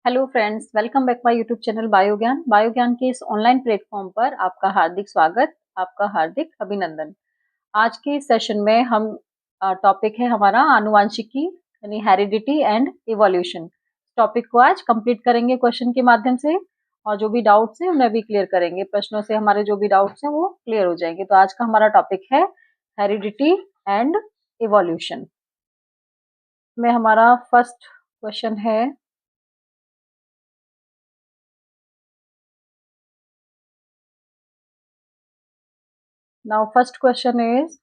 Hello friends, welcome back my YouTube channel Biogyan. Biogyan के इस online platform पर आपका हार्दिक स्वागत, आपका हार्दिक अभिनंदन। आज के सेशन में हम टॉपिक है हमारा आनुवांशिकी यानी हेरिडिटी एंड इवोल्यूशन। टॉपिक को आज कंप्लीट करेंगे क्वेश्चन के माध्यम से, और जो भी डाउट्स हैं उन्हें भी क्लियर करेंगे। प्रश्नों से हमारे जो भी डाउट्स हैं वो क्लियर हो जाएंगे। तो आज का हमारा टॉपिक है हेरिडिटी एंड इवोल्यूशन। में हमारा फर्स्ट क्वेश्चन है, now first question is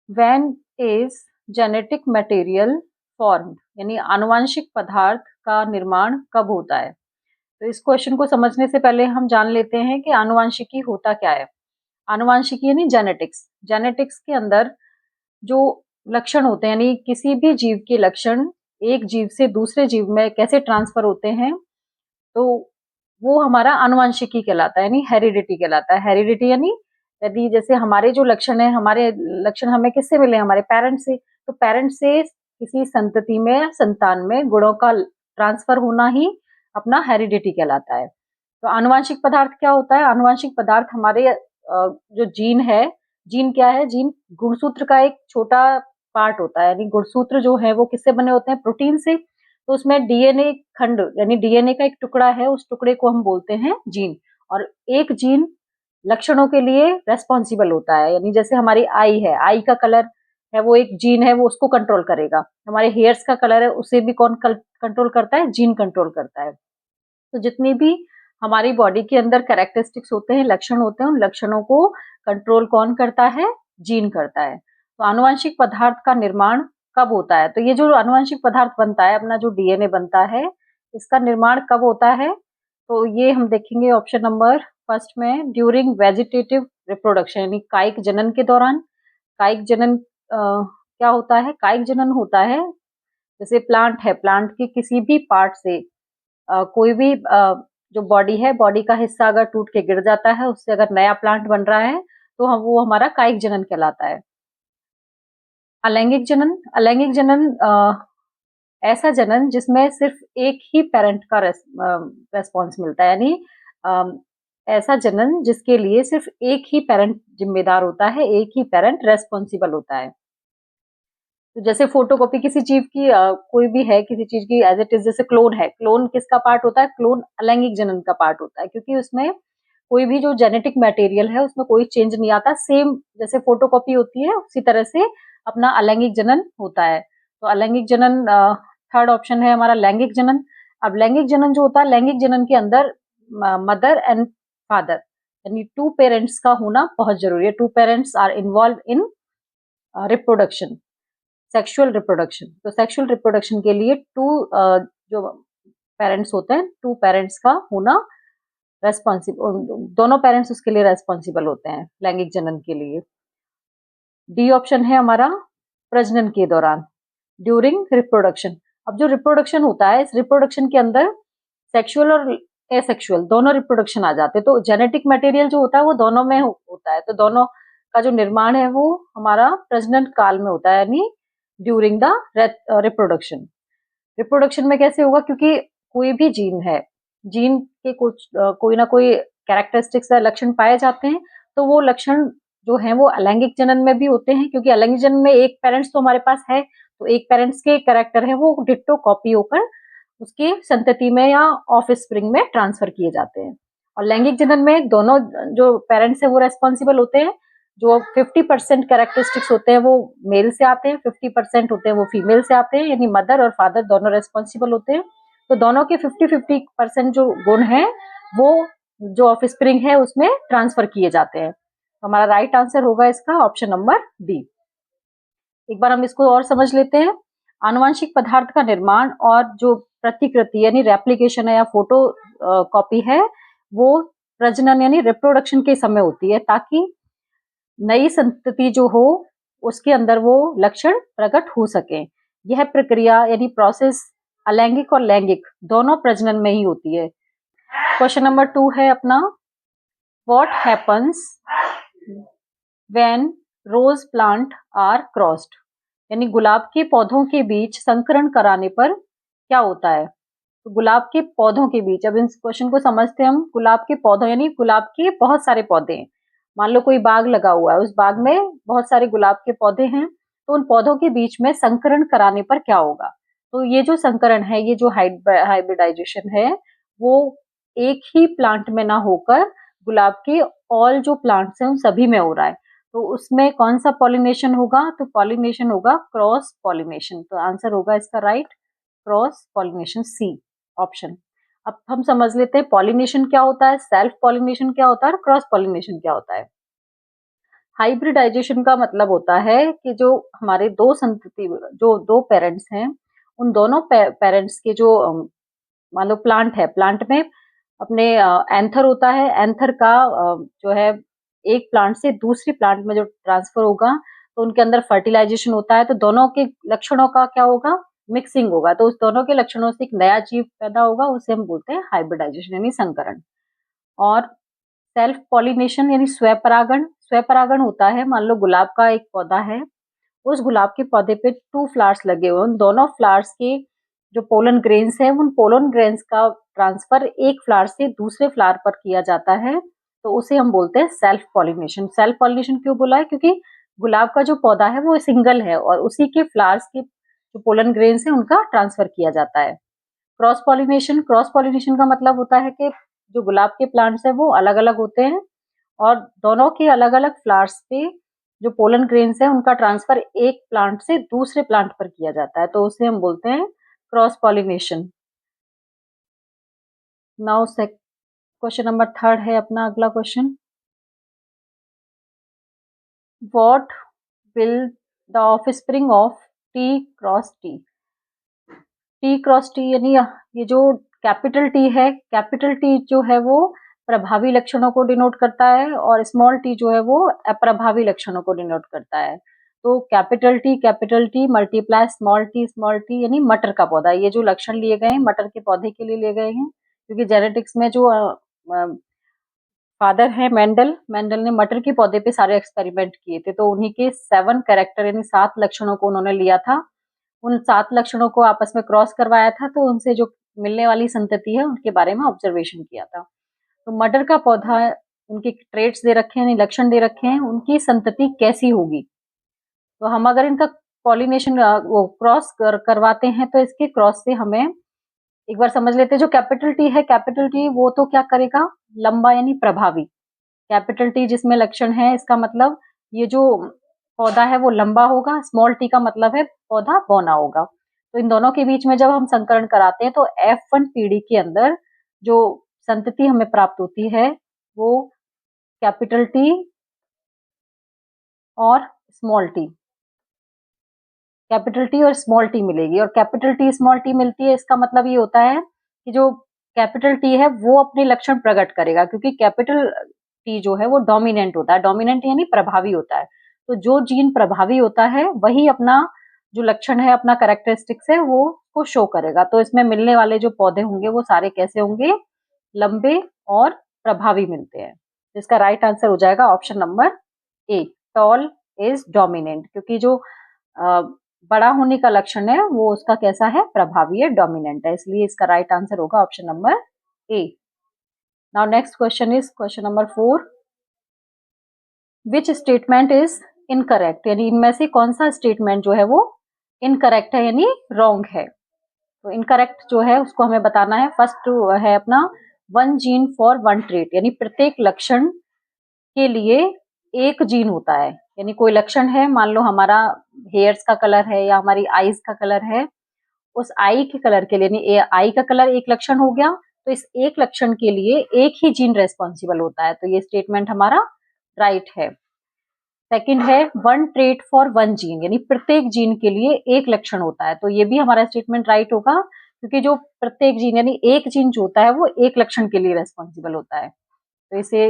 when is genetic material formed, यानी आनुवांशिक पदार्थ का निर्माण कब होता है। तो इस क्वेश्चन को समझने से पहले हम जान लेते हैं कि आनुवांशिकी होता क्या है। आनुवांशिकी यानी जेनेटिक्स। जेनेटिक्स के अंदर जो लक्षण होते हैं, यानी किसी भी जीव के लक्षण एक जीव से दूसरे जीव में कैसे ट्रांसफर होते हैं, तो वो हमारा आनुवांशिकी कहलाता है, यानी हेरिडिटी कहलाता है। हेरिडिटी यानी यदि जैसे हमारे जो लक्षण है, हमारे लक्षण हमें किससे मिले, हमारे पेरेंट्स से। तो पेरेंट्स से किसी संतति में, संतान में गुणों का ट्रांसफर होना ही अपना हेरिडिटी कहलाता है। तो आनुवांशिक पदार्थ क्या होता है? आनुवांशिक पदार्थ हमारे जो जीन है, जीन क्या है? जीन गुणसूत्र का एक छोटा पार्ट होता है, यानी गुणसूत्र जो है वो किससे बने होते हैं? प्रोटीन से। तो उसमें डीएनए खंड यानी डीएनए का एक टुकड़ा है, उस टुकड़े को हम बोलते हैं जीन। और एक जीन लक्षणों के लिए रेस्पॉन्सिबल होता है, यानी जैसे हमारी आई है, आई का कलर है वो एक जीन है, वो उसको कंट्रोल करेगा। हमारे हेयर्स का कलर है, उसे भी कौन कंट्रोल करता है? जीन कंट्रोल करता है। तो जितनी भी हमारी बॉडी के अंदर कैरेक्टरिस्टिक्स होते हैं, लक्षण होते हैं, उन लक्षणों को कंट्रोल कौन करता है? जीन करता है। तो आनुवांशिक पदार्थ का निर्माण कब होता है? तो ये जो आनुवांशिक पदार्थ बनता है, अपना जो डीएनए बनता है, इसका निर्माण कब होता है? तो ये हम देखेंगे ऑप्शन नंबर फर्स्ट में, ड्यूरिंग वेजिटेटिव रिप्रोडक्शन, यानी कायिक जनन के दौरान। कायिक जनन क्या होता है? कायिक जनन होता है जैसे प्लांट है, प्लांट के किसी भी पार्ट से कोई भी जो बॉडी है, बॉडी का हिस्सा अगर टूट के गिर जाता है, उससे अगर नया प्लांट बन रहा है, तो हम वो हमारा कायिक जनन कहलाता है। अलैंगिक जनन, अलैंगिक जनन ऐसा जनन जिसमें सिर्फ एक ही पेरेंट का रेस्पॉन्स मिलता है, यानी ऐसा जनन जिसके लिए सिर्फ एक ही पेरेंट जिम्मेदार होता है, एक ही पेरेंट रेस्पॉन्सिबल होता है। तो जैसे फोटोकॉपी किसी चीज की कोई भी है, किसी चीज की एज इट इज, जैसे क्लोन है, क्लोन किसका पार्ट होता है? क्लोन अलैंगिक जनन का पार्ट होता है, क्योंकि उसमें कोई भी जो जेनेटिक मटेरियल है उसमें कोई चेंज नहीं आता। सेम जैसे फोटोकॉपी होती है, उसी तरह से अपना अलैंगिक जनन होता है। तो अलैंगिक जनन थर्ड ऑप्शन है हमारा, लैंगिक जनन। अब लैंगिक जनन जो होता है, लैंगिक जनन के अंदर मदर एंड फादर यानी टू पेरेंट्स का होना बहुत जरूरी है। Two parents are involve in reproduction, sexual reproduction. तो सेक्सुअल रिप्रोडक्शन के लिए जो पेरेंट्स होते हैं, टू पेरेंट्स का होना रेस्पॉन्सिबल, दोनों पेरेंट्स उसके लिए रेस्पॉन्सिबल होते हैं लैंगिक जनन के लिए। डी ऑप्शन है हमारा, प्रजनन के दौरान, ड्यूरिंग रिप्रोडक्शन। अब जो रिप्रोडक्शन होता है, इस रिप्रोडक्शन के अंदर सेक्सुअल और एसेक्सुअल दोनों रिप्रोडक्शन आ जाते हैं। तो जेनेटिक मटेरियल जो होता है वो दोनों में होता है। तो दोनों का जो निर्माण है वो हमारा प्रजनन काल में होता है, यानी ड्यूरिंग द रिप्रोडक्शन। रिप्रोडक्शन में कैसे होगा? क्योंकि कोई भी जीन है, जीन के कुछ कोई ना कोई कैरेक्टरिस्टिक्स या लक्षण पाए जाते हैं, तो वो लक्षण जो है वो अलैंगिक जनन में भी होते हैं, क्योंकि अलैंगिक जनन में एक पेरेंट्स तो हमारे पास है, तो एक पेरेंट्स के कैरेक्टर है वो डिट्टो कॉपी होकर उसके संतति में या ऑफ स्प्रिंग में ट्रांसफर किए जाते हैं। और लैंगिक जनन में दोनों जो पेरेंट्स है वो रेस्पॉन्सिबल होते हैं। जो 50% कैरेक्टरिस्टिक्स होते हैं वो मेल से आते हैं, 50% होते हैं वो फीमेल से आते हैं, यानी मदर और फादर दोनों रेस्पॉन्सिबल होते हैं। तो दोनों के 50-50% जो गुण है वो जो ऑफ स्प्रिंग है उसमें ट्रांसफर किए जाते हैं। तो हमारा राइट आंसर होगा इसका ऑप्शन नंबर डी। एक बार हम इसको और समझ लेते हैं। आनुवांशिक पदार्थ का निर्माण और जो प्रतिकृति यानी रेप्लिकेशन है या फोटो कॉपी है, वो प्रजनन यानी रिप्रोडक्शन के समय होती है, ताकि नई संतति जो हो उसके अंदर वो लक्षण प्रकट हो सके। यह प्रक्रिया यानी प्रोसेस अलैंगिक और लैंगिक दोनों प्रजनन में ही होती है। क्वेश्चन नंबर 2 है अपना, what happens when rose plant are crossed, यानी गुलाब के पौधों के बीच संकरण कराने पर क्या होता है? तो गुलाब के पौधों के बीच, अब इस क्वेश्चन को समझते हैं हम। गुलाब के पौधों यानी गुलाब के बहुत सारे पौधे हैं। मान लो कोई बाग लगा हुआ है, उस बाग में बहुत सारे गुलाब के पौधे हैं, तो उन पौधों के बीच में संकरण कराने पर क्या होगा? तो ये जो संकरण है, ये जो हाइब्रिडाइजेशन है, वो एक ही प्लांट में ना होकर गुलाब के ऑल जो प्लांट्स हैं उन सभी में हो रहा है। तो उसमें कौन सा पॉलिनेशन होगा? तो पॉलिनेशन होगा क्रॉस पॉलिनेशन। तो आंसर होगा इसका right cross pollination, C option. अब हम समझ लेते हैं पॉलिनेशन क्या होता है, सेल्फ पॉलिनेशन क्या होता है और क्रॉस पॉलिनेशन क्या होता है। हाइब्रिडाइजेशन का मतलब होता है कि जो हमारे दो संतति, जो दो पेरेंट्स हैं, उन दोनों पेरेंट्स के जो मान लो प्लांट है, प्लांट में अपने एंथर होता है, एंथर का जो है एक प्लांट से दूसरी प्लांट में जो ट्रांसफर होगा, तो उनके अंदर फर्टिलाइजेशन होता है, तो दोनों के लक्षणों का क्या होगा? मिक्सिंग होगा। तो उस दोनों के लक्षणों से एक नया जीव पैदा होगा, उसे हम बोलते हैं हाइब्रिडाइजेशन यानी संकरण। और सेल्फ पॉलिनेशन यानी स्वपरागण। स्वपरागण होता है, मान लो गुलाब का एक पौधा है, उस गुलाब के पौधे पे 2 फ्लावर्स लगे हुए हैं, उन दोनों फ्लावर्स के जो पोलन ग्रेन्स हैं, उन पोलन ग्रेन्स का ट्रांसफर एक फ्लावर से दूसरे फ्लावर पर किया जाता है, तो उसे हम बोलते हैं सेल्फ पॉलिनेशन। सेल्फ पॉलिनेशन क्यों बोला है? क्योंकि गुलाब का जो पौधा है वो सिंगल है और उसी के फ्लावर्स के जो पोलन ग्रेन्स हैं उनका ट्रांसफर किया जाता है। क्रॉस पॉलिनेशन, क्रॉस पॉलिनेशन का मतलब होता है कि जो गुलाब के प्लांट्स हैं वो अलग-अलग होते हैं और दोनों के अलग-अलग फ्लावर्स पे जो पोलन ग्रेन्स है उनका ट्रांसफर एक प्लांट से दूसरे प्लांट पर किया जाता है, तो उसे हम बोलते हैं cross pollination. Now question number third है अपना अगला question. What will the offspring of T cross T? T cross T यानी ये जो कैपिटल टी है, कैपिटल टी जो है वो प्रभावी लक्षणों को डिनोट करता है और स्मॉल टी जो है वो अप्रभावी लक्षणों को डिनोट करता है। तो capital T multiply small T यानी मटर का पौधा। ये जो लक्षण लिए गए हैं मटर के पौधे के लिए लिए गए हैं, क्योंकि जेनेटिक्स में जो फादर है मेंडल, मेंडल ने मटर के पौधे पे सारे एक्सपेरिमेंट किए थे, तो उन्हीं के 7 कैरेक्टर यानी 7 लक्षणों को उन्होंने लिया था। उन 7 लक्षणों को आपस में क्रॉस करवाया था, तो उनसे जो मिलने वाली संतति है उनके बारे में ऑब्जर्वेशन किया था। तो मटर का पौधा, उनके ट्रेट्स दे रखे हैं, लक्षण दे रखे हैं, उनकी संतति कैसी होगी। तो हम अगर इनका पॉलिनेशन वो क्रॉस करवाते हैं तो इसके क्रॉस से हमें एक बार समझ लेते हैं। जो कैपिटल टी है, कैपिटल टी वो तो क्या करेगा? लंबा यानी प्रभावी। कैपिटल टी जिसमें लक्षण है, इसका मतलब ये जो पौधा है वो लंबा होगा। स्मॉल टी का मतलब है पौधा बौना होगा। तो इन दोनों के बीच में जब हम संकरण कराते हैं तो F1 पीढ़ी के अंदर जो संतति हमें प्राप्त होती है वो कैपिटल टी और स्मॉल टी, कैपिटल टी और स्मॉल टी मिलेगी। और कैपिटल टी स्मॉल टी मिलती है, इसका मतलब ये होता है कि जो कैपिटल टी है वो अपने लक्षण प्रकट करेगा, क्योंकि कैपिटल टी जो है वो डोमिनेंट होता है। डोमिनेंट यानी प्रभावी होता है। तो जो जीन प्रभावी होता है वही अपना जो लक्षण है, अपना कैरेक्टरिस्टिक्स है वो शो करेगा। तो इसमें मिलने वाले जो पौधे होंगे वो सारे कैसे होंगे? लंबे और प्रभावी मिलते हैं। इसका राइट आंसर हो जाएगा option number A, tall is dominant. क्योंकि जो बड़ा होने का लक्षण है वो उसका कैसा है? प्रभावी है, डोमिनेंट है, इसलिए इसका राइट आंसर होगा option number A. Now next question is question number 4। Which statement is incorrect? यानी इनमें से कौन सा स्टेटमेंट जो है वो इनकरेक्ट है यानी रॉन्ग है। तो इनकरेक्ट जो है उसको हमें बताना है। फर्स्ट है अपना 1 जीन फॉर 1 ट्रेट, यानी प्रत्येक लक्षण के लिए एक जीन होता है। यानी कोई लक्षण है, मान लो हमारा हेयर्स का कलर है या हमारी आईज का कलर है, उस आई के कलर के लिए आई का कलर एक लक्षण हो गया, तो इस एक लक्षण के लिए एक ही जीन रेस्पॉन्सिबल होता है। तो ये स्टेटमेंट हमारा राइट है। सेकंड है 1 ट्रेट फॉर 1 जीन, यानी प्रत्येक जीन के लिए एक लक्षण होता है। तो ये भी हमारा स्टेटमेंट राइट होगा, क्योंकि जो प्रत्येक जीन यानी एक जीन जो होता है वो एक लक्षण के लिए रेस्पॉन्सिबल होता है। तो इसे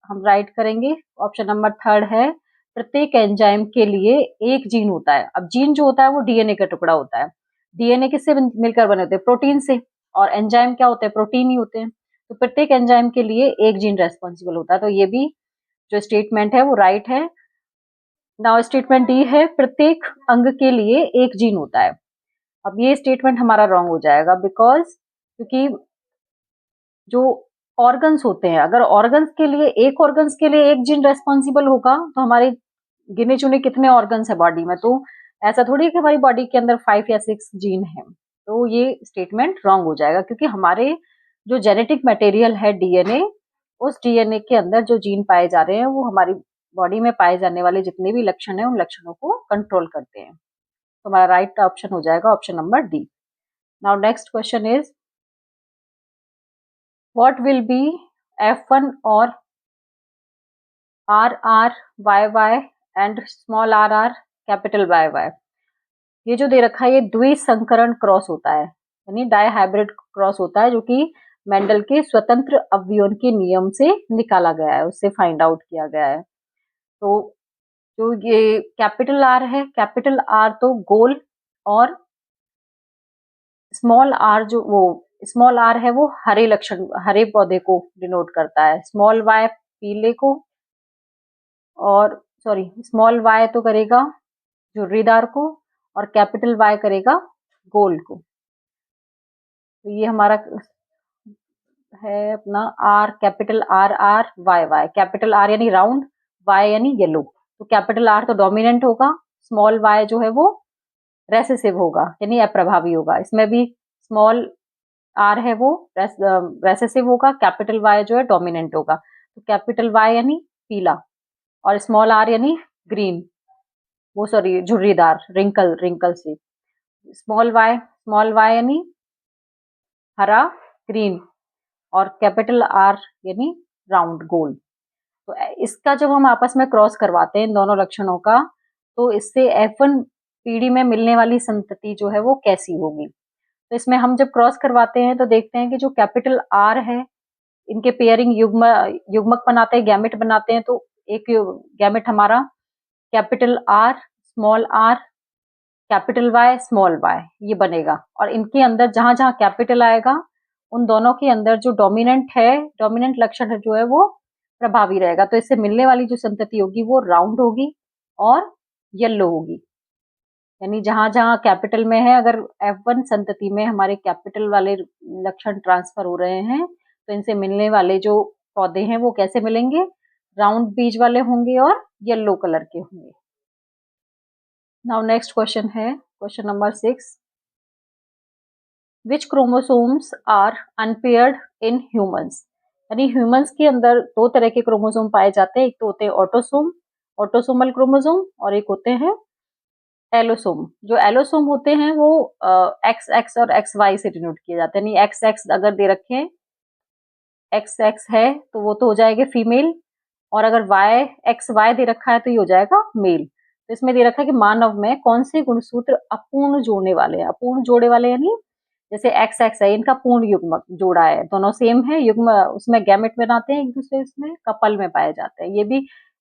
हम राइट करेंगे। ऑप्शन नंबर थर्ड है प्रत्येक एंजाइम के लिए एक जीन होता है। अब जीन जो होता है वो डीएनए का टुकड़ा होता है। डीएनए किससे मिलकर बने होते हैं? प्रोटीन से। और एंजाइम क्या होते हैं? प्रोटीन ही होते हैं। तो प्रत्येक एंजाइम के लिए एक जीन रेस्पॉन्सिबल होता है। तो ये भी जो स्टेटमेंट है वो राइट है। नाउ स्टेटमेंट डी है प्रत्येक अंग के लिए एक जीन होता है। अब ये स्टेटमेंट हमारा रॉन्ग हो जाएगा, बिकॉज क्योंकि जो ऑर्गन्स होते हैं, अगर ऑर्गन्स के लिए एक जीन रेस्पॉन्सिबल होगा तो हमारे गिने चुने कितने ऑर्गन्स है बॉडी में, तो ऐसा थोड़ी है कि हमारी बॉडी के अंदर 5 या 6 जीन है। तो ये स्टेटमेंट रॉन्ग हो जाएगा, क्योंकि हमारे जो जेनेटिक मटेरियल है डीएनए, उस डीएनए के अंदर जो जीन पाए जा रहे हैं वो हमारी बॉडी में पाए जाने वाले जितने भी लक्षण है उन लक्षणों को कंट्रोल करते हैं। तो हमारा राइट ऑप्शन हो जाएगा option number D. Now next question is what will be F1 और RRYY and small rr capital YY। ये जो दे रखा है ये द्विसंकरण क्रॉस होता है, यानी डायहाइब्रिड क्रॉस होता है, जो कि मेंडल के स्वतंत्र अवयवों के नियम से निकाला गया है, उससे फाइंड आउट किया गया है। तो जो ये कैपिटल आर है, कैपिटल आर तो गोल, और स्मॉल आर स्मॉल आर है वो हरे पौधे को डिनोट करता है, स्मॉल वाई पीले को, और सॉरी स्मॉल वाई तो करेगा झुर्रीदार को, और कैपिटल वाई करेगा गोल को। तो ये हमारा है अपना R, capital R R Y Y, capital R यानी राउंड, वाई यानी येलो। तो कैपिटल आर तो डोमिनेंट होगा, स्मॉल वाई जो है वो रेसेसिव होगा यानी अप्रभावी होगा। इसमें भी स्मॉल आर है वो रेसेसिव होगा, कैपिटल वाई जो है डोमिनेंट होगा। तो कैपिटल वाई यानी पीला, और स्मॉल आर यानी ग्रीन, वो सॉरी झुर्रीदार, रिंकल से। स्मॉल वाई यानी हरा ग्रीन, और कैपिटल आर यानी राउंड गोल। तो इसका जब हम आपस में क्रॉस करवाते हैं इन दोनों लक्षणों का, तो इससे F1 पीढ़ी में मिलने वाली संतति जो है वो कैसी होगी। तो इसमें हम जब क्रॉस करवाते हैं तो देखते हैं कि जो कैपिटल आर है, इनके पेयरिंग युग्मक बनाते हैं, गैमेट बनाते हैं। तो एक गैमेट हमारा capital R small R capital Y small Y ये बनेगा, और इनके अंदर जहां जहां कैपिटल आएगा उन दोनों के अंदर जो डोमिनेंट लक्षण जो है वो प्रभावी रहेगा। तो इससे मिलने वाली जो संतति होगी वो राउंड होगी और येलो होगी, यानी जहां जहां कैपिटल में है, अगर F1 संतति में हमारे कैपिटल वाले लक्षण ट्रांसफर हो रहे हैं तो इनसे मिलने वाले जो पौधे हैं वो कैसे मिलेंगे, राउंड बीज वाले होंगे और येलो कलर के होंगे। नाउ नेक्स्ट क्वेश्चन है question number 6, which chromosomes are unpaired in humans. यानी ह्यूमंस के अंदर दो तरह के क्रोमोसोम पाए जाते हैं, एक तो होते हैं ऑटोसोमल क्रोमोसोम, और एक होते हैं एलोसोम। जो एलोसोम होते हैं वो एक्स एक्स और एक्स वाई से डिनोट किए जाते हैं, यानी एक्स एक्स अगर दे रखे हैं, एक्स एक्स है तो वो तो हो जाएगा फीमेल, और अगर वाई एक्स वाई दे रखा है तो ये हो जाएगा मेल। तो इसमें दे रखा है कि मानव में कौन से गुणसूत्र अपूर्ण जोड़ने वाले हैं, अपूर्ण जोड़े वाले यानी जैसे एक्स एक्स है, इनका पूर्ण युग्म जोड़ा है, दोनों सेम है युग्म, उसमें गैमेट बनाते हैं एक दूसरे, इसमें कपल में पाए जाते हैं। ये भी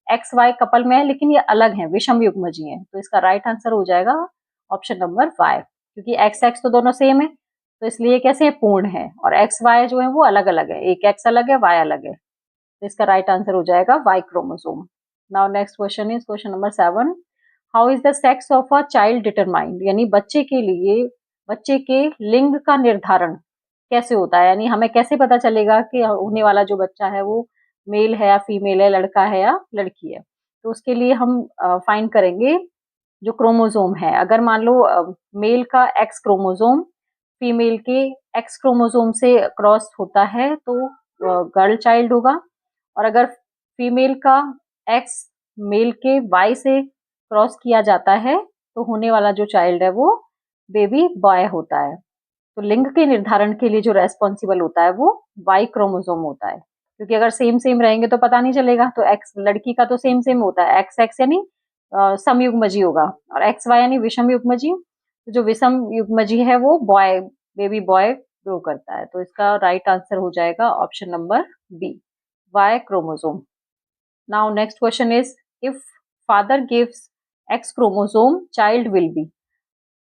एक्स वाई कपल में है लेकिन ये अलग है, विषम युग्मजी हैं। तो इसका राइट आंसर हो जाएगा ऑप्शन नंबर वाई, क्योंकि एक्स एक्स तो दोनों सेम है तो इसलिए कैसे है पूर्ण है, और एक्स वाई जो है वो अलग अलग है, एक एक्स अलग है वाई अलग है। तो इसका राइट आंसर हो जाएगा Y chromosome. Now next question is question number 7, how is the sex of a child determined. यानी बच्चे के लिंग का निर्धारण कैसे होता है, यानी हमें कैसे पता चलेगा कि होने वाला जो बच्चा है वो मेल है या फीमेल है, लड़का है या लड़की है। तो उसके लिए हम फाइंड करेंगे जो क्रोमोसोम है, अगर मान लो मेल का एक्स क्रोमोसोम फीमेल के एक्स क्रोमोसोम से क्रॉस होता है तो गर्ल चाइल्ड होगा, और अगर फीमेल का एक्स मेल के वाई से क्रॉस किया जाता है तो होने वाला जो चाइल्ड है वो बेबी बॉय होता है। तो लिंग के निर्धारण के लिए जो रेस्पॉन्सिबल होता है वो वाई क्रोमोसोम होता है, क्योंकि अगर सेम सेम रहेंगे तो पता नहीं चलेगा। तो एक्स लड़की का तो सेम सेम होता है, एक्स एक्स यानी समयुग्मजी होगा, और एक्स वाई यानी विषम युग्मजी। तो जो विषम युग्मजी है वो बॉय बेबी बॉय ग्रो करता है। तो इसका राइट आंसर हो जाएगा option number B, Y chromosome. Now next question is if father gives X chromosome child will be.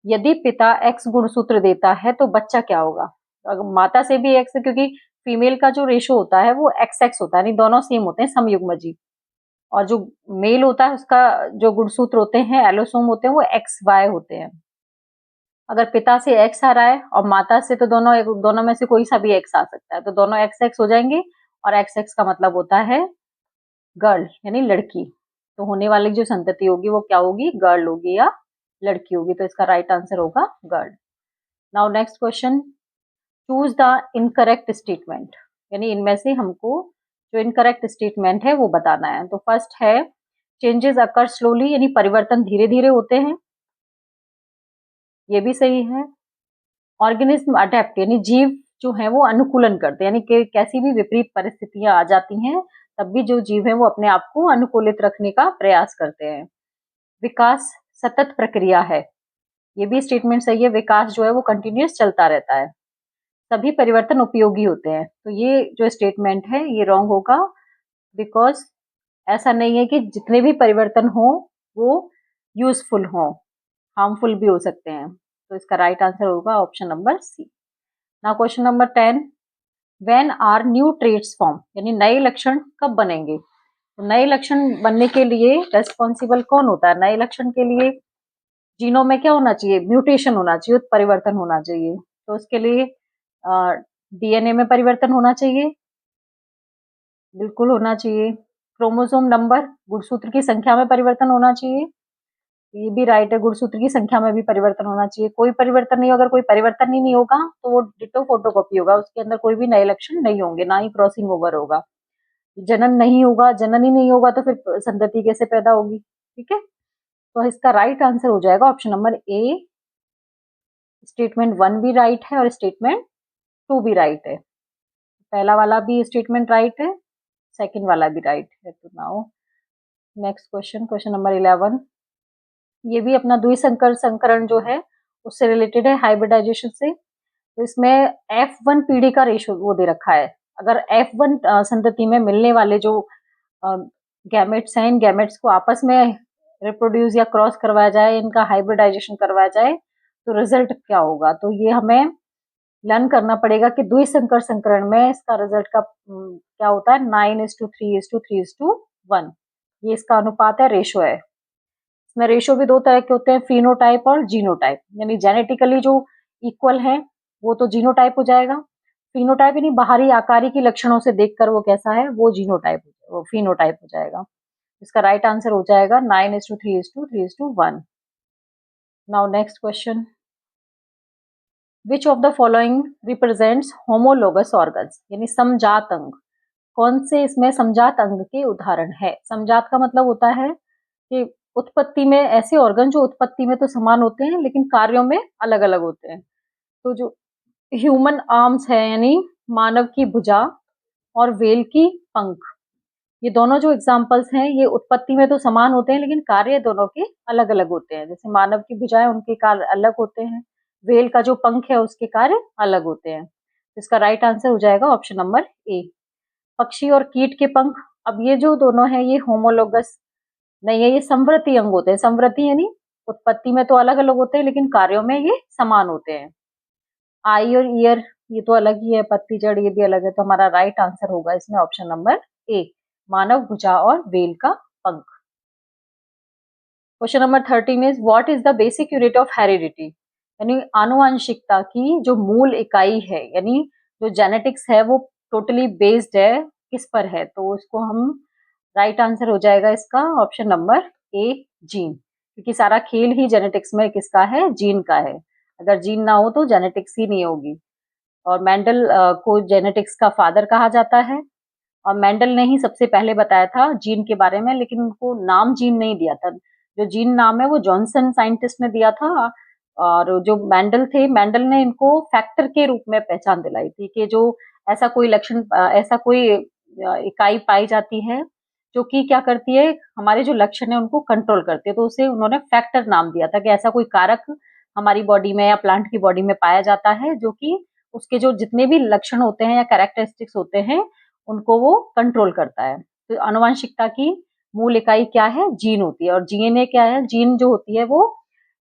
यदि पिता एक्स गुणसूत्र देता है तो बच्चा क्या होगा। अगर माता से भी एक्स, क्योंकि फीमेल का जो रेशो होता है वो एक्स एक्स होता है, यानी दोनों सेम होते हैं समयुग्मजी, और जो मेल होता है उसका जो गुणसूत्र होते हैं एलोसोम होते हैं वो एक्स वाई होते हैं। अगर पिता से एक्स आ रहा है और माता से, तो दोनों में से कोई सा भी एक्स आ सकता है, तो दोनों एक्स एक्स हो जाएंगे, और एक्स एक्स का मतलब होता है गर्ल यानी लड़की। तो होने वाली जो संतति होगी वो क्या होगी, गर्ल होगी या लड़की होगी। तो इसका राइट आंसर होगा girl. Now next question, choose the incorrect statement, यानी इनमें से हमको जो इनकरेक्ट स्टेटमेंट है वो बताना है। तो फर्स्ट है चेंजेस अकर स्लोली, यानी परिवर्तन धीरे धीरे होते हैं, ये भी सही है। ऑर्गेनिज्म अडेप्ट, यानी जीव जो है वो अनुकूलन करते हैं, यानी कि कैसी भी विपरीत परिस्थितियां आ जाती हैं तब भी जो जीव है वो अपने आप को अनुकूलित रखने का प्रयास करते हैं। विकास सतत प्रक्रिया है, ये भी स्टेटमेंट सही है, विकास जो है वो कंटिन्यूस चलता रहता है। सभी परिवर्तन उपयोगी होते हैं, तो ये जो स्टेटमेंट है ये रॉन्ग होगा, बिकॉज ऐसा नहीं है कि जितने भी परिवर्तन हो वो यूजफुल हो, हार्मफुल भी हो सकते हैं। तो इसका राइट आंसर होगा option number C. Now question number 10, when are new traits form, यानी नए लक्षण कब बनेंगे। तो नए लक्षण बनने के लिए रेस्पॉन्सिबल कौन होता है, नए लक्षण के लिए जीनोम में क्या होना चाहिए, म्यूटेशन होना चाहिए, उत्परिवर्तन होना चाहिए। तो उसके लिए डीएनए में परिवर्तन होना चाहिए, बिल्कुल होना चाहिए। क्रोमोसोम नंबर, गुणसूत्र की संख्या में परिवर्तन होना चाहिए, ये भी राइट है, गुणसूत्र की संख्या में भी परिवर्तन होना चाहिए। कोई परिवर्तन नहीं, अगर कोई परिवर्तन ही नहीं होगा तो वो डिटो फोटोकॉपी होगा, उसके अंदर कोई भी नए लक्षण नहीं होंगे, ना ही क्रॉसिंग ओवर होगा। जनन नहीं होगा, जनन ही नहीं होगा तो फिर संतति कैसे पैदा होगी, ठीक है। तो इसका राइट आंसर हो जाएगा ऑप्शन नंबर ए, स्टेटमेंट 1 भी राइट है और स्टेटमेंट 2 भी राइट है। पहला वाला भी स्टेटमेंट राइट है, सेकंड वाला भी राइट है। तो now next question, question number 11, ये भी अपना द्विसंकर संकरण जो है उससे रिलेटेड है, हाइब्रिडाइजेशन से। तो इसमें F1 पीढ़ी का रेशो वो दे रखा है, अगर F1 संतति में मिलने वाले जो गैमेट्स हैं, इन गैमेट्स को आपस में रिप्रोड्यूस या क्रॉस करवाया जाए, इनका हाइब्रिडाइजेशन करवाया जाए तो रिजल्ट क्या होगा। तो ये हमें लर्न करना पड़ेगा कि द्विसंकर संकरण में इसका रिजल्ट का क्या होता है, 9:3:3:1, ये इसका अनुपात है, रेशो है। इसमें रेशो भी दो तरह के होते हैं, फिनोटाइप और जीनोटाइप, यानी जेनेटिकली जो इक्वल है वो तो जीनोटाइप हो जाएगा, फिनोटाइप यानी बाहरी आकारी की लक्षणों से देखकर वो कैसा है, वो जीनोटाइप, वो फिनोटाइप हो जाएगा। इसका राइट आंसर हो जाएगा 9:3:3:1। Now next question, which of the following represents homologous organs, यानी समजात अंग, कौन से इसमें समजात अंग के उदाहरण है। समजात का मतलब होता है कि उत्पत्ति में ऐसे ऑर्गन जो उत्पत्ति में तो समान होते हैं लेकिन कार्यों में अलग अलग होते हैं। तो जो ह्यूमन आर्म्स है, यानी मानव की भुजा और व्हेल की पंख, ये दोनों जो एग्जाम्पल्स हैं ये उत्पत्ति में तो समान होते हैं लेकिन कार्य दोनों के अलग अलग होते हैं। जैसे मानव की भुजाएं, उनके कार्य अलग होते हैं, व्हेल का जो पंख है उसके कार्य अलग होते हैं। इसका राइट आंसर हो जाएगा ऑप्शन नंबर ए। पक्षी और कीट के पंख, अब ये जो दोनों है ये होमोलोगस नहीं है, ये समवर्ती अंग होते हैं। समवर्ती यानी उत्पत्ति में तो अलग अलग होते हैं लेकिन कार्यों में ये समान होते हैं। आई और ईयर ये तो अलग ही है, पत्ती जड़ ये भी अलग है, तो हमारा राइट आंसर होगा इसमें ऑप्शन नंबर ए, मानव भुजा और व्हेल का पंख। Question number 13 is what is the basic unit of heredity, यानी आनुवंशिकता की जो मूल इकाई है, यानी जो जेनेटिक्स है वो टोटली बेस्ड है किस पर है। तो उसको हम राइट आंसर हो जाएगा इसका ऑप्शन नंबर ए, जीन, क्योंकि सारा खेल ही जेनेटिक्स में किसका है, जीन का है। अगर जीन ना हो तो जेनेटिक्स ही नहीं होगी। और मेंडल को जेनेटिक्स का फादर कहा जाता है, और मेंडल ने ही सबसे पहले बताया था जीन के बारे में, लेकिन उनको नाम जीन नहीं दिया था। जो जीन नाम है वो जॉनसन साइंटिस्ट ने दिया था, और जो मेंडल थे, मेंडल ने इनको फैक्टर के रूप में पहचान दिलाई थी कि जो ऐसा कोई लक्षण, ऐसा कोई इकाई पाई जाती है जो कि क्या करती है, हमारे जो लक्षण है उनको कंट्रोल करती है। तो उसे उन्होंने फैक्टर नाम दिया था कि ऐसा कोई कारक हमारी बॉडी में या प्लांट की बॉडी में पाया जाता है जो कि उसके जो जितने भी लक्षण होते हैं या कैरेक्टरिस्टिक्स होते हैं उनको वो कंट्रोल करता है। तो आनुवंशिकता की मूल इकाई क्या है, जीन होती है। और डीएनए क्या है, जीन जो होती है वो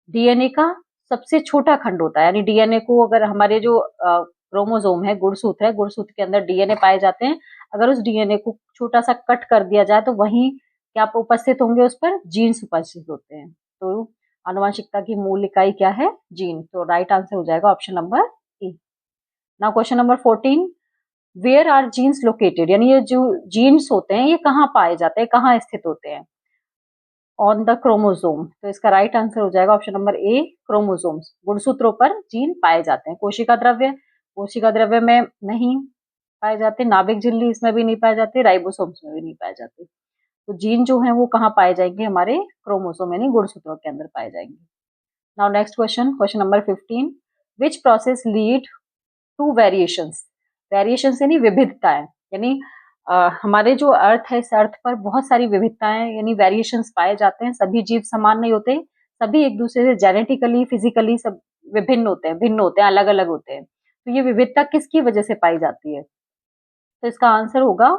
डीएनए का सबसे छोटा खंड होता है। यानी डीएनए को अगर हमारे जो क्रोमोसोम है, गुणसूत्र है, गुणसूत्र के अंदर डीएनए पाए जाते हैं, अगर उस डीएनए को छोटा सा कट कर दिया जाए तो वहीं क्या उपस्थित होंगे, उस पर जीन्स उपस्थित होते हैं। तो आनुवंशिकता की मूल इकाई क्या है? जीन। तो राइट आंसर हो जाएगा option number A. Now question number 14, where are genes located, यानी ये जो जीन्स होते हैं ये कहाँ पाए जाते हैं, कहाँ स्थित होते हैं? On the chromosome. तो इसका राइट आंसर हो जाएगा ऑप्शन नंबर ए, क्रोमोसोम्स। गुणसूत्रों पर जीन पाए जाते हैं। कोशिका द्रव्य में नहीं पाए जाते, नाभिक झिल्ली इसमें भी नहीं पाए जाते, राइबोसोम्स में भी नहीं पाए जाते। तो जीन जो है वो कहाँ पाए जाएंगे? हमारे क्रोमोसोम यानी गुणसूत्रों के अंदर पाए जाएंगे। Now next question, question number 15, which process lead to variations? Variations यानी विविधताएं, यानी हमारे जो अर्थ है इस अर्थ पर बहुत सारी विविधताएं यानी वेरिएशंस पाए जाते हैं। सभी जीव समान नहीं होते, सभी एक दूसरे से जेनेटिकली फिजिकली सब विभिन्न होते हैं, भिन्न होते हैं, अलग अलग होते हैं। तो ये विविधता किसकी वजह से पाई जाती है? तो इसका आंसर होगा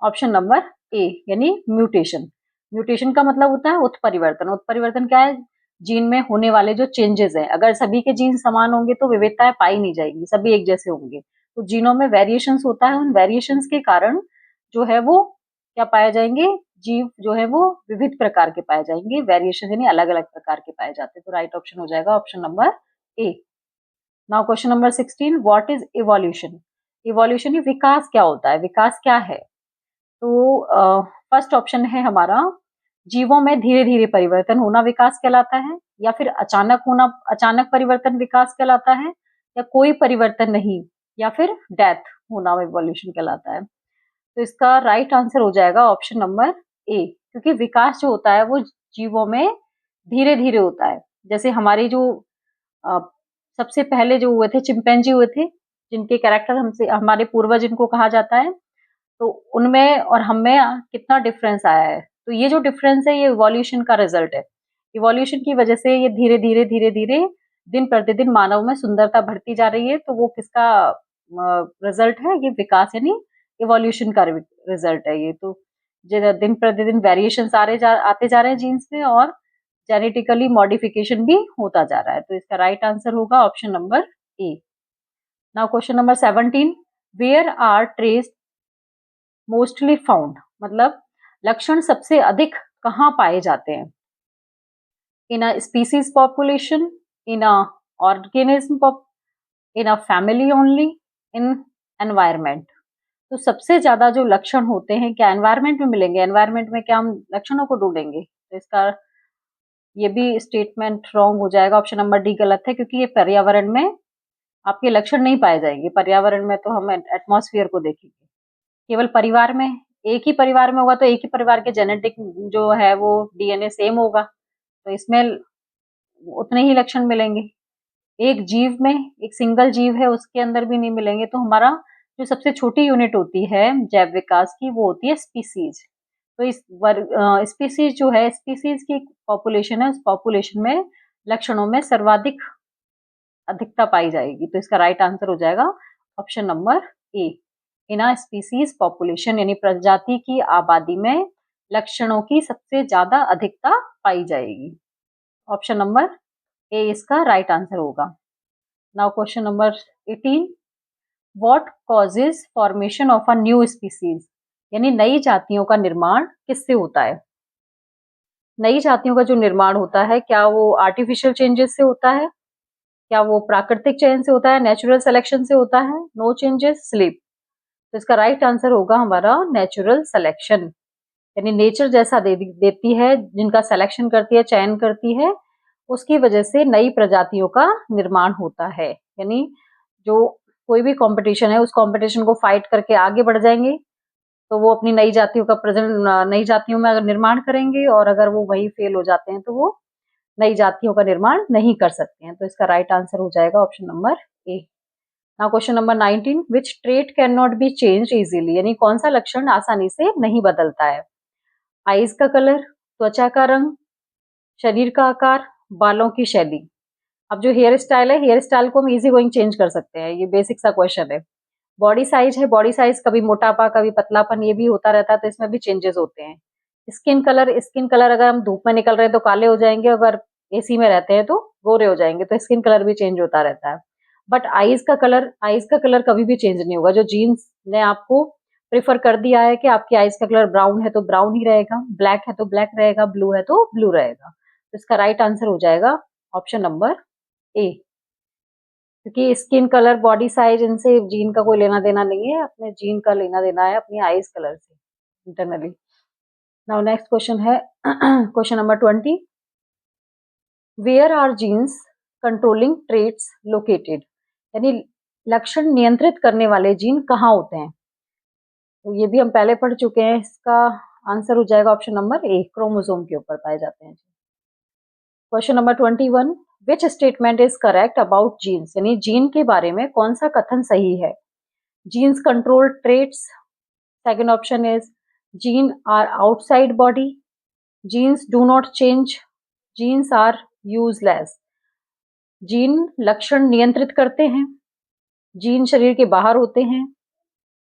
ऑप्शन नंबर ए, यानी म्यूटेशन। म्यूटेशन का मतलब होता है उत्परिवर्तन। उत्परिवर्तन क्या है? जीन में होने वाले जो चेंजेस हैं। अगर सभी के जीन समान होंगे तो विविधताएं पाई नहीं जाएंगी, सभी एक जैसे होंगे। तो जीनों में वेरिएशंस होता है, उन वेरिएशंस के कारण जो है वो क्या पाए जाएंगे? जीव जो है वो विविध प्रकार के पाए जाएंगे। वेरिएशन यानी अलग अलग प्रकार के पाए जाते हैं। तो राइट ऑप्शन हो जाएगा option number A. Now question number 16, what is evolution? Evolution विकास क्या होता है, विकास क्या है? तो फर्स्ट ऑप्शन है हमारा, जीवों में धीरे धीरे परिवर्तन होना विकास कहलाता है, या फिर अचानक परिवर्तन विकास कहलाता है, या कोई परिवर्तन नहीं, या फिर डेथ होना इवोल्यूशन कहलाता है। तो इसका राइट आंसर हो जाएगा ऑप्शन नंबर ए, क्योंकि विकास जो होता है वो जीवों में धीरे धीरे होता है। जैसे हमारी जो अ, सबसे पहले जो हुए थे चिंपैंजी हुए थे, जिनके कैरेक्टर हमसे हमारे पूर्वज जिनको कहा जाता है, तो उनमें और हम में कितना डिफरेंस आया है। तो ये जो डिफरेंस है ये इवोल्यूशन का रिजल्ट है। इवोल्यूशन की वजह से ये धीरे धीरे दिन प्रतिदिन मानव में सुंदरता बढ़ती जा रही है। तो वो किसका रिजल्ट है? ये विकास यानी इवोल्यूशन का रिजल्ट है ये। तो दिन प्रतिदिन वेरिएशन आते जा रहे हैं जीन्स में, और जेनेटिकली मॉडिफिकेशन भी होता जा रहा है। तो इसका राइट आंसर होगा option number A. Now question number 17, where are traits mostly found, मतलब लक्षण सबसे अधिक कहाँ पाए जाते हैं? In a species population, in a organism, in a family only, in environment. तो सबसे ज्यादा जो लक्षण होते हैं क्या एनवायरमेंट में मिलेंगे? एनवायरमेंट में क्या हम लक्षणों को ढूंढेंगे? तो इसका ये भी स्टेटमेंट रॉन्ग हो जाएगा, ऑप्शन नंबर डी गलत है, क्योंकि ये पर्यावरण में आपके लक्षण नहीं पाए जाएंगे। पर्यावरण में तो हम एटमॉस्फेयर को देखेंगे। केवल परिवार में, एक ही परिवार में होगा तो एक ही परिवार के जेनेटिक जो है वो डीएनए सेम होगा, तो इसमें उतने ही लक्षण मिलेंगे। एक जीव में, एक सिंगल जीव है उसके अंदर भी नहीं मिलेंगे। तो हमारा जो सबसे छोटी यूनिट होती है जैव विकास की वो होती है स्पीसीज। तो इस स्पीसीज जो है, स्पीसीज की पॉपुलेशन है, उस पॉपुलेशन में लक्षणों में सर्वाधिक अधिकता पाई जाएगी। तो इसका राइट आंसर हो जाएगा option number A, in a species population, यानी प्रजाति की आबादी में लक्षणों की सबसे ज्यादा अधिकता पाई जाएगी। ऑप्शन नंबर ए इसका राइट आंसर होगा। Now question number 18, what causes formation of a new species, यानी नई जातियों का निर्माण किससे होता है? नई जातियों का जो निर्माण होता है क्या वो आर्टिफिशियल चेंजेस से होता है, क्या वो प्राकृतिक चयन से होता है, नेचुरल सिलेक्शन से होता है, नो चेंजेस, स्लीप? तो इसका राइट आंसर होगा हमारा नेचुरल सिलेक्शन, यानी नेचर जैसा देती है, जिनका सिलेक्शन करती है, चयन करती है, उसकी वजह से नई प्रजातियों का निर्माण होता है। यानी जो कोई भी कंपटीशन है उस कंपटीशन को फाइट करके आगे बढ़ जाएंगे, तो वो अपनी नई जातियों का प्रेजेंट नई जातियों में अगर निर्माण करेंगे, और अगर वो वही फेल हो जाते हैं तो वो नई जातियों का निर्माण नहीं कर सकते हैं। तो इसका राइट आंसर हो जाएगा option number A. Now question number 19, which trait can not be changed easily, यानी कौन सा लक्षण आसानी से नहीं बदलता है? आईज का कलर, त्वचा का रंग, शरीर का आकार, बालों की शैली। अब जो हेयर स्टाइल है, हेयर स्टाइल को हम इजी गोइंग चेंज कर सकते हैं, ये बेसिक सा क्वेश्चन है। बॉडी साइज है, बॉडी साइज कभी मोटापा कभी पतलापन ये भी होता रहता है, तो इसमें भी चेंजेस होते हैं। स्किन कलर अगर हम धूप में निकल रहे हैं तो काले हो जाएंगे, अगर एसी में रहते हैं तो गोरे हो जाएंगे, तो स्किन कलर भी चेंज होता रहता है। बट आईज का कलर कभी भी चेंज नहीं होगा। जो जीन्स ने आपको प्रेफर कर दिया है कि आपकी आईज का कलर ब्राउन है तो ब्राउन ही रहेगा, ब्लैक है तो ब्लैक रहेगा, ब्लू है तो ब्लू रहेगा। तो इसका राइट आंसर हो जाएगा ऑप्शन नंबर ए, क्योंकि स्किन कलर, बॉडी साइज, इनसे जीन का कोई लेना देना नहीं है, अपने जीन का लेना देना है अपनी आईज कलर से इंटरनली। नाउ नेक्स्ट क्वेश्चन है question number 20, where are genes controlling traits located, यानी लक्षण नियंत्रित करने वाले जीन कहाँ होते हैं? तो ये भी हम पहले पढ़ चुके हैं, इसका आंसर हो जाएगा ऑप्शन नंबर ए, क्रोमोसोम के ऊपर पाए जाते हैं। Question number 21, which statement is correct about genes, यानी जीन के बारे में कौन सा कथन सही है? Genes control traits, second option is gene are outside body, genes do not change, genes are useless, gene लक्षण नियंत्रित करते हैं, जीन शरीर के बाहर होते हैं।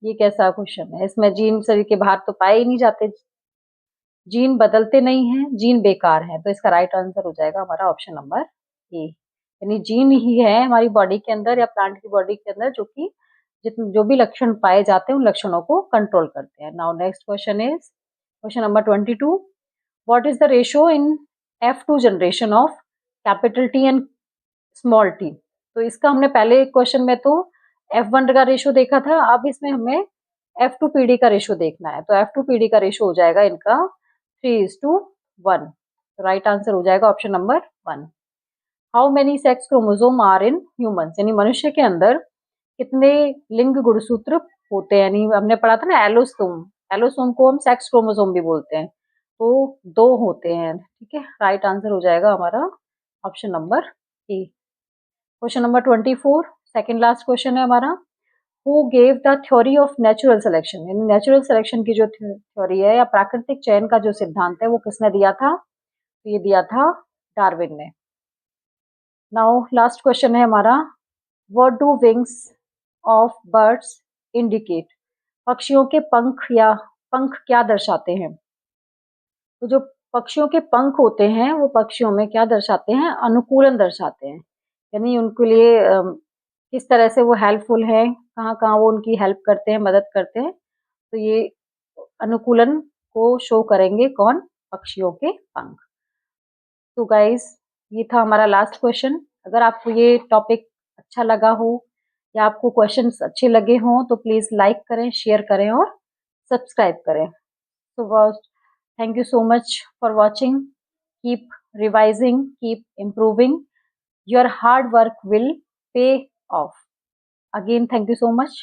ये कैसा क्वेश्चन है, इसमें जीन शरीर के बाहर तो पाए ही नहीं जाते, जीन बदलते नहीं हैं, जीन बेकार है। तो इसका राइट आंसर हो जाएगा हमारा ऑप्शन नंबर ए, यानी जीन ही है हमारी बॉडी के अंदर या प्लांट की बॉडी के अंदर जो कि जो भी लक्षण पाए जाते हैं उन लक्षणों को कंट्रोल करते हैं। Now next question is question number 22, what is the ratio in F2 generation of capital T and small t? तो इसका हमने पहले क्वेश्चन में तो F1 का रेशियो देखा था, अब इसमें हमें F2 PD का रेशियो देखना है। तो F2 PD का रेशियो हो जाएगा इनका 3:1, राइट आंसर हो जाएगा option number 1। How many sex chromosome are in humans, यानी मनुष्य के अंदर कितने लिंग गुणसूत्र होते हैं? यानी हमने पढ़ा था ना एलोसोम, एलोसोम को हम सेक्स क्रोमोसोम भी बोलते हैं, तो 2 होते हैं। ठीक है, राइट आंसर हो जाएगा हमारा ऑप्शन नंबर ए। Question number 24, second last question है हमारा, who gave the theory of natural selection, यानी नेचुरल सिलेक्शन की जो थ्योरी है या प्राकृतिक चयन का जो सिद्धांत है वो किसने दिया था? तो ये दिया था डार्विन ने। नाउ लास्ट क्वेश्चन है हमारा, what do wings of birds indicate, पक्षियों के पंख क्या दर्शाते हैं? तो जो पक्षियों के पंख होते हैं वो पक्षियों में क्या दर्शाते हैं? अनुकूलन दर्शाते हैं, यानी उनके लिए किस तरह से वो हेल्पफुल है, कहाँ कहाँ वो उनकी हेल्प करते हैं, मदद करते हैं। तो ये अनुकूलन को शो करेंगे कौन? पक्षियों के पंख। तो गाइस ये था हमारा लास्ट क्वेश्चन। अगर आपको ये टॉपिक अच्छा लगा हो या आपको क्वेश्चंस अच्छे लगे हों तो प्लीज लाइक करें, शेयर करें और सब्सक्राइब करें। तो thank you so much for watching, keep revising, keep improving, your hard work will pay of. Again thank you so much.